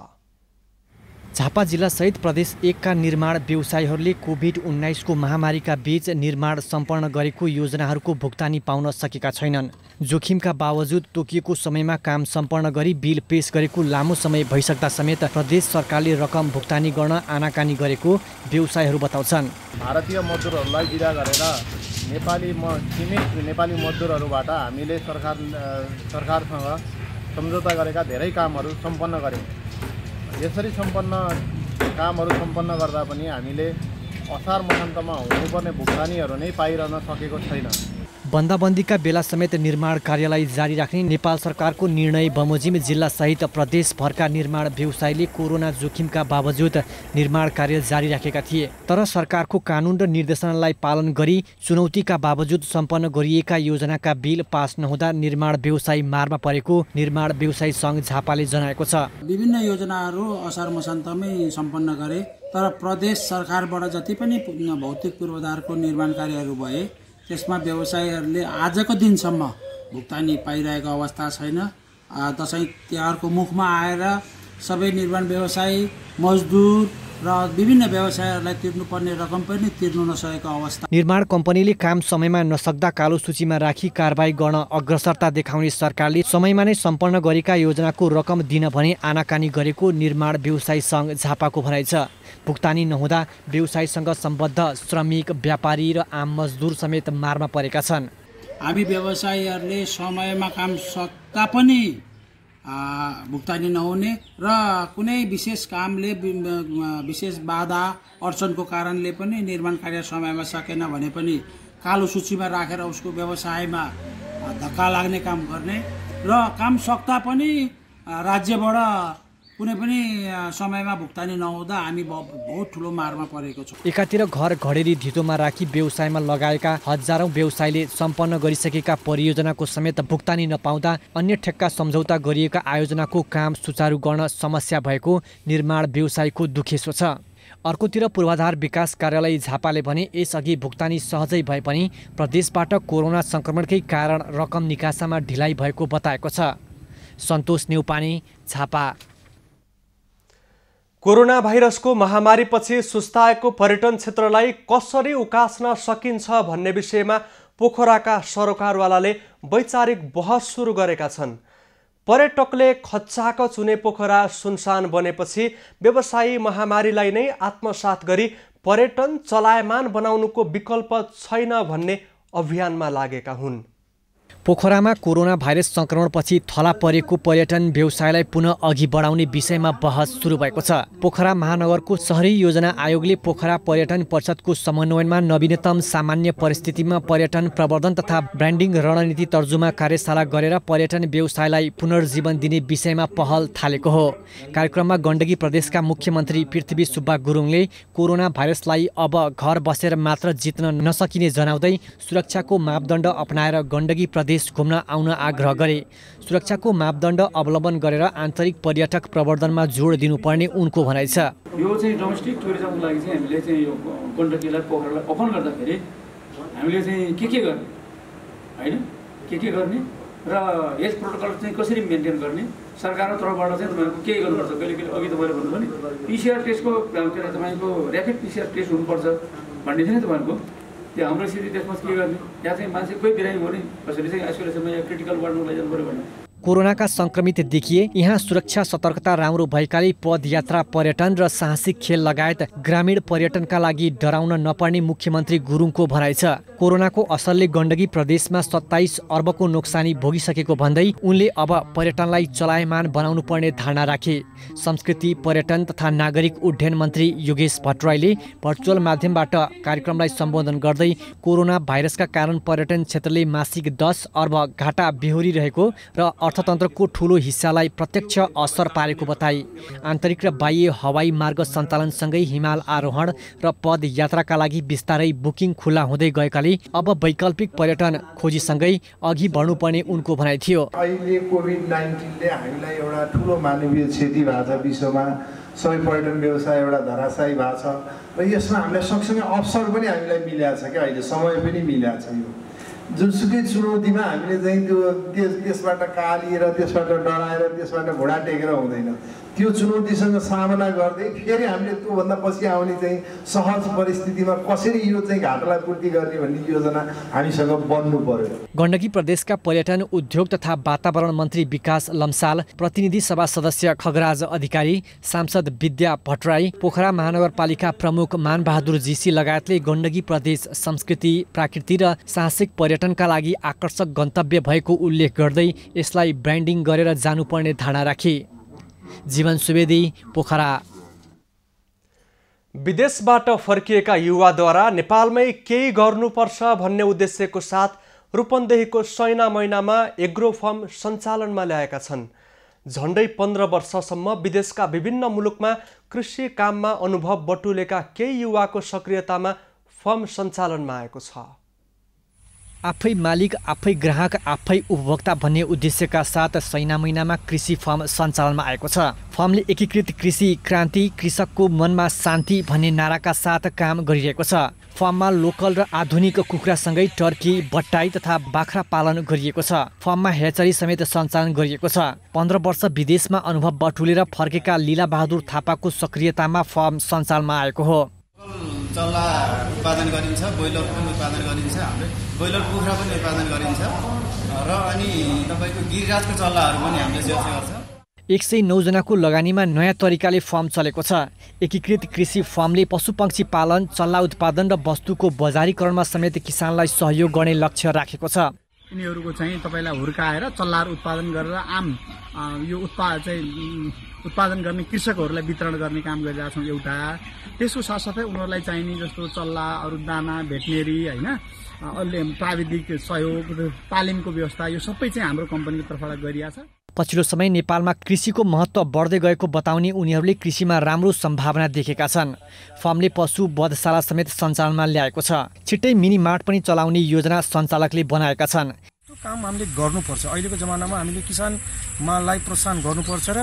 झापा जिल्ला सहित प्रदेश 1 का निर्माण व्यवसायीहरूले कोभिड-19 को महामारीका बीच निर्माण सम्पन्न गरेको योजनाहरूको भुक्तानी पाउन सकेका छैनन्। जोखिमका बावजुद तोकिएको समयमा काम सम्पन्न गरी बिल पेश गरेको लामो समय भइसक्दा समेत प्रदेश सरकारले रकम भुक्तानी गर्न आनाकानी गरेको व्यवसायीहरू बताउँछन्। भारतीय मजदुरहरूलाई विदा गरेर सीमित नेपाली मजदुरहरूबाट हामीले सरकारसँग सम्झौता गरेका धेरै कामहरू सम्पन्न गर्यौँ। यसरी कामहरू सम्पन्न गर्दा पनि हामीले असार मसान्तमा हुनुपर्ने भुक्तानीहरू नै पाइरहन सकेको छैन। बन्दाबन्दीका बेला समेत निर्माण कार्यलाई जारी राख्ने नेपाल सरकारको निर्णय बमोजिम जिल्ला सहित प्रदेशभरका निर्माण व्यवसायीले कोरोना जोखिमका बावजुद निर्माण कार्य जारी राखेका थिए। तर सरकारको कानुन र निर्देशनालाई पालन गरी चुनौतीका बावजुद सम्पन्न गरिएका योजनाका बिल पास नहुँदा निर्माण व्यवसायी मारमा परेको निर्माण व्यवसायी सङ्घ झापाले जनाएको छ। विभिन्न योजनाहरू असार मसान्तमै सम्पन्न गरे, तर प्रदेश सरकारबाट जति पनि भौतिक पूर्वाधारको निर्माण कार्यहरू भए त्यसमा व्यवसायीहरूले आजको दिनसम्म भुक्तानी पाइरहेको अवस्था छैन। दसैँ तिहारको मुखमा आएर सबै निर्माण व्यवसायी, मजदुर र विभिन्न व्यवसायहरूलाई तिर्नुपर्ने रकम पनि तिर्नु नसकेको अवस्था। निर्माण कम्पनीले काम समयमा नसक्दा कालो सूचीमा राखी कारबाही गर्न अग्रसरता देखाउने सरकारले समयमा नै सम्पन्न गरेका योजनाको रकम दिन भने आनाकानी गरेको निर्माण व्यवसायी सङ्घ झापाको भनाइ छ। भुक्तानी नहुँदा व्यवसायीसँग सम्बद्ध श्रमिक, व्यापारी र आम मजदुर समेत मारमा परेका छन्। हामी व्यवसायीहरूले समयमा काम सक्दा पनि भुक्तानी नहुने र कुनै विशेष कामले विशेष बाधा अडचनको कारणले पनि निर्माण कार्य समयमा सकेन भने पनि कालो सूचीमा राखेर उसको व्यवसायमा धक्का लाग्ने काम गर्ने र काम सक्दा पनि राज्यबाट कुनै पनि समयमा भुक्तानी नहुँदा हामी बहुत ठुलो मारमा परेको छौँ। एकातिर घर घडेरी धितोमा राखी व्यवसायमा लगाएका हजारौं व्यवसायीले सम्पन्न गरिसकेका परियोजनाको समेत भुक्तानी नपाउँदा अन्य ठेक्का सम्झौता गरिएका आयोजनाको काम सुचारू गर्न समस्या भएको निर्माण व्यवसायीको दुखेसो छ। अर्कोतिर पूर्वाधार विकास कार्यालय झापाले भने यसअघि भुक्तानी सहजै भए पनि प्रदेशबाट कोरोना संक्रमणकै कारण रकम निकासामा ढिलाइ भएको बताएको छ। सन्तोष नेउपाने, झापा। कोरोना भाइरसको महामारीपछि सुस्ताएको पर्यटन क्षेत्रलाई कसरी उकास्न सकिन्छ भन्ने विषयमा पोखराका सरोकारवालाले वैचारिक बहस सुरु गरेका छन्। पर्यटकले खच्चाक चुने पोखरा सुनसान बनेपछि व्यवसायी महामारीलाई नै आत्मसात गरी पर्यटन चलायमान बनाउनुको विकल्प छैन भन्ने अभियानमा लागेका हुन्। पोखरामा कोरोना भाइरस संक्रमणपछि थला परेको पर्यटन व्यवसायलाई पुनः अघि बढाउने विषयमा बहस सुरु भएको छ। पोखरा महानगरको शहरी योजना आयोगले पोखरा पर्यटन परिषदको समन्वयमा नवीनतम सामान्य परिस्थितिमा पर्यटन प्रवर्धन तथा ब्रान्डिङ रणनीति तर्जुमा कार्यशाला गरेर पर्यटन व्यवसायलाई पुनर्जीवन दिने विषयमा पहल थालेको हो। कार्यक्रममा गण्डकी प्रदेशका मुख्यमन्त्री पृथ्वी सुब्बा गुरुङले कोरोना भाइरसलाई अब घर बसेर मात्र जित्न नसकिने जनाउँदै सुरक्षाको मापदण्ड अपनाएर गण्डकी प्रदेश घुम्न आउन आग्रह गरे। सुरक्षाको मापदण्ड अवलम्बन गरेर आन्तरिक पर्यटक प्रवर्धनमा जोड दिनुपर्ने उनको भनाइ छ। यो चाहिँ डोमेस्टिक टुरिज्मको लागि चाहिँ हामीले चाहिँ यो गण्डकीलाई पोखरालाई ओपन गर्दाखेरि हामीले चाहिँ के गर्ने हैन के गर्ने र यस प्रोटोकल चाहिँ कसरी मेन्टेन गर्ने सरकारको तर्फबाट चाहिँ तपाईहरुको के गर्नुपर्छ। कहिले कहिले अघि तपाईले भन्नुभयो नि पीसीआर टेस्टको तपाईको र्यापिड पीसीआर टेस्ट हुनुपर्छ भन्ने थियो नि तपाईहरुको। त्यो हाम्रो स्थिति त्यसमा के गर्ने या चाहिँ मान्छे कोही बिरामी हो नि कसरी चाहिँ आइसोलेसनमा या क्रिटिकल वार्डमा लैजानु पर्यो भने। कोरोनाका संक्रमित देखिए यहाँ सुरक्षा सतर्कता राम्रो भएकाले पदयात्रा पर्यटन र साहसिक खेल लगायत ग्रामीण पर्यटनका लागि डराउन नपर्ने मुख्यमन्त्री गुरुङको भनाइ छ। कोरोनाको असरले गण्डकी प्रदेशमा 27 अर्बको नोक्सानी भोगिसकेको भन्दै उनले अब पर्यटनलाई चलायमान बनाउनु पर्ने धारणा राखे। संस्कृति पर्यटन तथा नागरिक उड्डयन मन्त्री योगेश भट्टराईले भर्चुअल माध्यमबाट कार्यक्रमलाई सम्बोधन गर्दै कोरोना भाइरसका कारण पर्यटन क्षेत्रले मासिक 10 अर्ब घाटा बेहोरिरहेको र अर्थतन्त्रको ठूलो हिस्सालाई प्रत्यक्ष असर पारेको बताए। आन्तरिक र बाह्य हवाई मार्ग सञ्चालनसँगै हिमाल आरोहण र पदयात्राका लागि बिस्तारै बुकिङ खुला हुँदै गएकाले अब वैकल्पिक पर्यटन खोजीसँगै अघि बढ्नुपर्ने उनको भनाइ थियो। अहिले कोभिड-19ले हामीलाई एउटा ठूलो मानवीय क्षति भएको छ। विश्वमा सबै पर्यटन व्यवसाय एउटा धराशायी भएको छ र यसमा हामीलाई सँगसँगै अवसर पनि हामीलाई मिलेको छ क्या। अहिले समय पनि मिलेको छ। यो जुनसुकै चुनौतीमा हामीले चाहिँ त्यसबाट कालिएर त्यसबाट डराएर त्यसबाट घोडा टेकेर हुँदैन। त्यो चुनौतीसँग सामना गर्दै फेरि हामीले त्योभन्दा पछि आउने चाहिँ सहज परिस्थितिमा कसरी यो चाहिँ घाटालाई पूर्ति गर्ने भन्ने योजना हामीसँग बन्नु पर्यो। गण्डकी प्रदेशका पर्यटन उद्योग तथा वातावरण मन्त्री विकास लम्साल, प्रतिनिधि सभा सदस्य खगराज अधिकारी, सांसद विद्या भट्टराई, पोखरा महानगरपालिका प्रमुख मानबहादुर जीसी लगायतले गण्डकी प्रदेश संस्कृति, प्राकृति र साहसिक पर्यटनका लागि आकर्षक गन्तव्य भएको उल्लेख गर्दै यसलाई ब्रान्डिङ गरेर जानुपर्ने धारणा राखे। जीवन सुवेदी, पोखरा। विदेशबाट फर्किएका युवाद्वारा नेपालमै केही गर्नुपर्छ भन्ने उद्देश्यको साथ रूपन्देहीको सैना मैनामा एग्रो फर्म सञ्चालनमा ल्याएका छन्। झन्डै 15 वर्षसम्म विदेशका विभिन्न मुलुकमा कृषि काममा अनुभव बटुलेका केही युवाको सक्रियतामा फर्म सञ्चालनमा आएको छ। आफै मालिक, आफै ग्राहक, आफै उपभोक्ता भन्ने उद्देश्यका साथ सैना महिनामा कृषि फर्म सञ्चालनमा आएको छ। फर्मले एकीकृत कृषि क्रान्ति, कृषकको मनमा शान्ति भन्ने नाराका साथ काम गरिरहेको छ। फर्ममा लोकल र आधुनिक कुखुरासँगै टर्की, बट्टाई तथा बाख्रा पालन गरिएको छ। फर्ममा हेचरी समेत सञ्चालन गरिएको छ। 15 वर्ष विदेशमा अनुभव बटुलेर फर्केका लीला बहादुर थापाको सक्रियतामा फर्म सञ्चालनमा आएको हो। चल्ला उत्पादन गरिन्छ, ब्रोइलर पनि उत्पादन गरिन्छ, हाम्रो ब्रोइलर कुखुरा पनि उत्पादन गरिन्छ र अनि तपाईँको गिरिराजको चल्लाहरू पनि हामीले सेवा गर्छ। 109 जनाको लगानीमा नयाँ तरिकाले फर्म चलेको छ। एकीकृत कृषि फर्मले पशुपक्षी पालन, चल्ला उत्पादन र वस्तुको बजारीकरणमा समेत किसानलाई सहयोग गर्ने लक्ष्य राखेको छ। यिनीहरूको चाहिँ तपाईँलाई हुर्काएर चल्लाहरू उत्पादन गरेर आम यो उत्पादन गर्ने कृषकहरूलाई वितरण गर्ने काम गरिरहेका छौँ एउटा। त्यसको साथसाथै उनीहरूलाई चाहिने जस्तो चल्ला, अरू दाना, भेटनेरी होइन, अहिले प्राविधिक सहयोग, तालिमको व्यवस्था, यो सबै चाहिँ हाम्रो कम्पनीको तर्फबाट गरिरहेछ। पछिल्लो समय नेपालमा कृषिको महत्त्व बढ्दै गएको बताउने उनीहरूले कृषिमा राम्रो सम्भावना देखेका छन्। फर्मले पशु वधशाला समेत सञ्चालनमा ल्याएको छ। छिट्टै मिनी मार्ट पनि चलाउने योजना सञ्चालकले बनाएका छन्। त्यो काम हामीले गर्नुपर्छ। अहिलेको जमानामा हामीले किसानलाई प्रोत्साहन गर्नुपर्छ र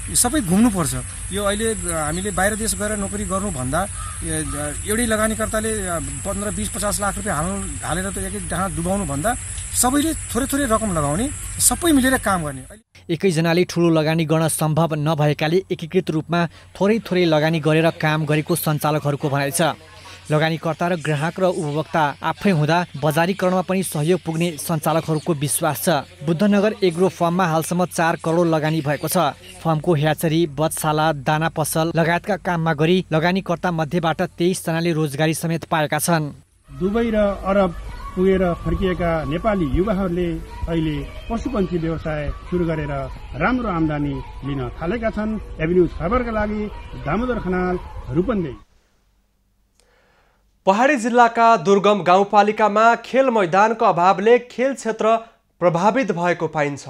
सबै घुम्नुपर्छ। यो अहिले हामीले बाहिर देश गएर नोकरी गर्नुभन्दा एउटै लगानीकर्ताले 15, 20, 50 लाख रुपियाँ हालेर त एक ठाउँ डुबाउनु भन्दा सबैले थोरै थोरै रकम लगाउने, सबै मिलेर काम गर्ने। एकैजनाले ठुलो लगानी गर्न सम्भव नभएकाले एकीकृत रूपमा थोरै थोरै लगानी गरेर काम गरेको सञ्चालकहरूको भनाइ छ। लगानीकर्ता र ग्राहक र उपभोक्ता आफै हुँदा बजारीकरणमा पनि सहयोग पुग्ने सञ्चालकहरूको विश्वास छ। बुद्धनगर एग्रो फर्ममा हालसम्म 4 करोड लगानी भएको छ। फर्मको ह्याचरी, वधशाला, दाना पसल लगायतका काममा गरी लगानीकर्ता मध्येबाट 23 जनाले रोजगारी समेत पाएका छन्। दुबई र अरब पुगेर फर्किएका नेपाली युवाहरूले अहिले पशुपन्छी व्यवसाय सुरु गरेर राम्रो आम्दानी लिन थालेका छन्। एभिन्यूज खबरका लागि दामोदर खनाल, रूपन्देही। पहाडी जिल्लाका दुर्गम गाउँपालिकामा खेल मैदानको अभावले खेल क्षेत्र प्रभावित भएको पाइन्छ।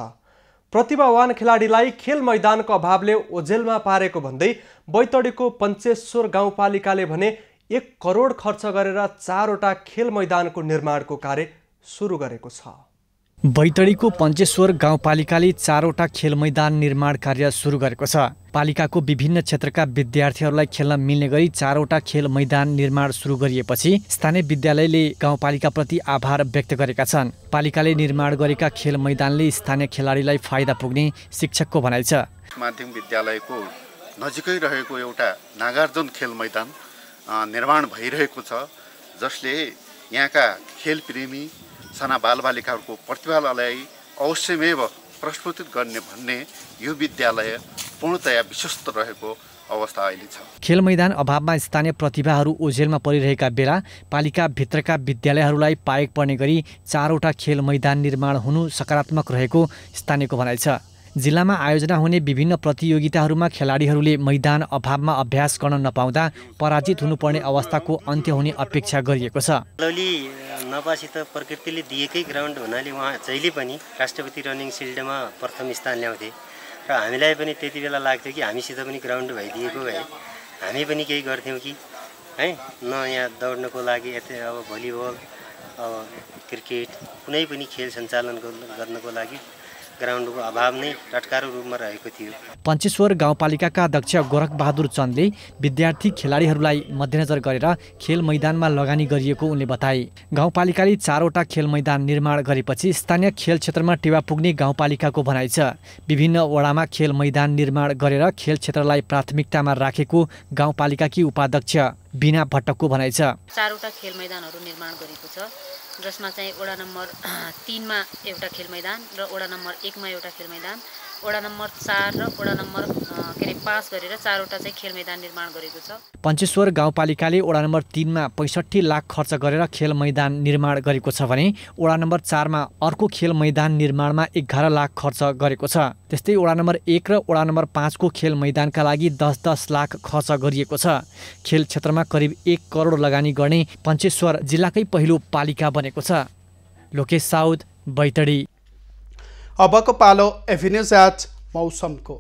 प्रतिभावान खेलाडीलाई खेल मैदानको अभावले ओझेलमा पारेको भन्दै बैतडीको पञ्चेश्वर गाउँपालिकाले भने 1 करोड खर्च गरेर 4वटा खेल मैदानको निर्माणको कार्य सुरु गरेको छ। बैतडीको पञ्चेश्वर गाउँपालिकाले 4वटा खेल मैदान निर्माण कार्य सुरु गरेको छ। पालिकाको विभिन्न क्षेत्रका विद्यार्थीहरूलाई खेल्न मिल्ने गरी 4वटा खेल मैदान निर्माण सुरु गरिएपछि स्थानीय विद्यालयले गाउँपालिकाप्रति आभार व्यक्त गरेका छन्। पालिकाले निर्माण गरेका खेल मैदानले स्थानीय खेलाडीलाई फाइदा पुग्ने शिक्षकको भनाइ छ। माध्यमिक विद्यालयको नजिकै रहेको एउटा नागार्जुन खेल मैदान निर्माण भइरहेको छ, जसले यहाँका खेलप्रेमी साना बालबालिकाहरूको प्रतिभालाई अवश्यमेव प्रस्फुटित गर्ने भन्ने यो विद्यालय पूर्णतया विश्वस्त रहेको अवस्था अहिले छ। खेल मैदान अभावमा स्थानीय प्रतिभाहरू ओझेलमा परिरहेका बेला पालिका भित्रका विद्यालयहरूलाई पाएक पर्ने गरी 4वटा खेल मैदान निर्माण हुनु सकारात्मक रहेको स्थानीयको भनाइ छ। जिल्लामा आयोजना हुने विभिन्न प्रतियोगिताहरूमा खेलाडीहरूले मैदान अभावमा अभ्यास गर्न नपाउँदा पराजित हुनुपर्ने अवस्थाको अन्त्य हुने अपेक्षा गरिएको छ। नपासी त प्रकृतिले दिएकै ग्राउन्ड हुनाले उहाँ जहिले पनि राष्ट्रपति रनिङ सिल्डमा प्रथम स्थान ल्याउँथे र हामीलाई पनि त्यति बेला लाग्थ्यो कि हामीसित पनि ग्राउन्ड भइदिएको भए हामी पनि केही गर्थ्यौँ कि है, न यहाँ दौड्नको लागि अब भलिबल, अब क्रिकेट कुनै पनि खेल सञ्चालन गर्नको लागि ग्राउन्डको अभाव नै टटकारो रूपमा रहेको थियो। पञ्चेश्वर गाउँपालिकाका अध्यक्ष गोरख बहादुर चन्दले विद्यार्थी खेलाडीहरूलाई मध्यनजर गरेर खेल मैदानमा लगानी गरिएको उनले बताए। गाउँपालिकाले 4वटा खेल मैदान निर्माण गरेपछि स्थानीय खेल क्षेत्रमा टेवा पुग्ने गाउँपालिकाको भनाइ छ। विभिन्न वडामा खेल मैदान निर्माण गरेर खेल क्षेत्रलाई प्राथमिकतामा राखेको गाउँपालिकाकी उपाध्यक्ष बिना भट्टको भनाइ छ। 4वटा खेल मैदानहरू निर्माण गरेको छ, जसमा चाहिँ वडा नम्बर 3 मा एउटा खेल मैदान र वडा नम्बर 1 मा एउटा खेल मैदान, वडा नम्बर 4 र वडा नम्बर 5 गरेर 4वटा चाहिँ खेल मैदान निर्माण गरेको छ। पञ्चेश्वर गाउँपालिकाले वडा नम्बर 3 मा 65 लाख खर्च गरेर खेल मैदान निर्माण गरेको छ भने वडा नम्बर 4 मा अर्को खेल मैदान निर्माणमा 11 लाख खर्च गरेको छ। त्यस्तै वडा नम्बर 1 र वडा नम्बर 5 को खेल मैदानका लागि 10-10 लाख खर्च गरिएको छ। खेल क्षेत्रमा करिब 1 करोड लगानी गर्ने पञ्चेश्वर जिल्लाकै पहिलो पालिका बनेको छ। लोकेश साउद, बैतडी। अबको पालो एभिन्यूज एट मौसमको।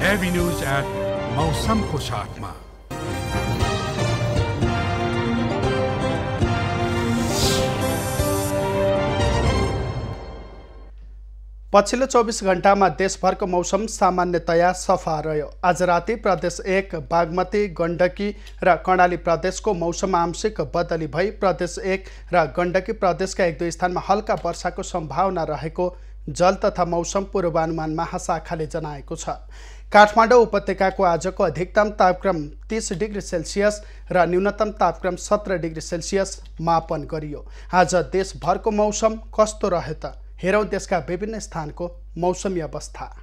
एभिन्यूज एट मौसमको साथमा पछिल्लो 24 घण्टामा देशभरको मौसम सामान्यतया सफा रह्यो। आज राति प्रदेश 1 बागमती, गण्डकी र कर्णाली प्रदेशको मौसम आंशिक बदली भई प्रदेश 1 र गण्डकी प्रदेशका 1-2 स्थानमा हल्का वर्षाको सम्भावना रहेको जल तथा मौसम पूर्वानुमान महाशाखाले जनाएको छ। काठमाडौँ उपत्यकाको आजको अधिकतम तापक्रम 30 डिग्री सेल्सियस र न्यूनतम तापक्रम 17 डिग्री सेल्सियस मापन गरियो। आज देशभरको मौसम कस्तो रह्यो त हेरौँ देशका विभिन्न स्थानको मौसमी अवस्था।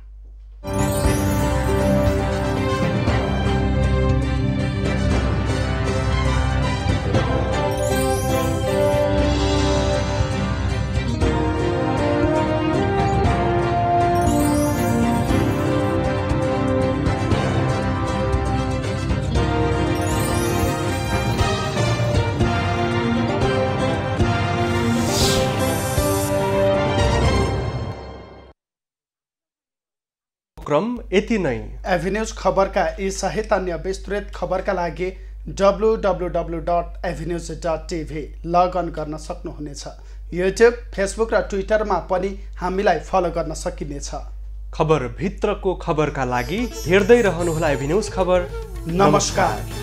क्रम यति नै। एभिन्यूज खबरका यी सहित अन्य विस्तृत खबरका लागि www.avenews.tv लगअन गर्न सक्नुहुनेछ। युट्युब, फेसबुक र ट्विटरमा पनि हामीलाई फलो गर्न सकिनेछ। खबर भित्रको खबरका लागि हेर्दै रहनुहोला एभिन्यूज खबर। नमस्कार।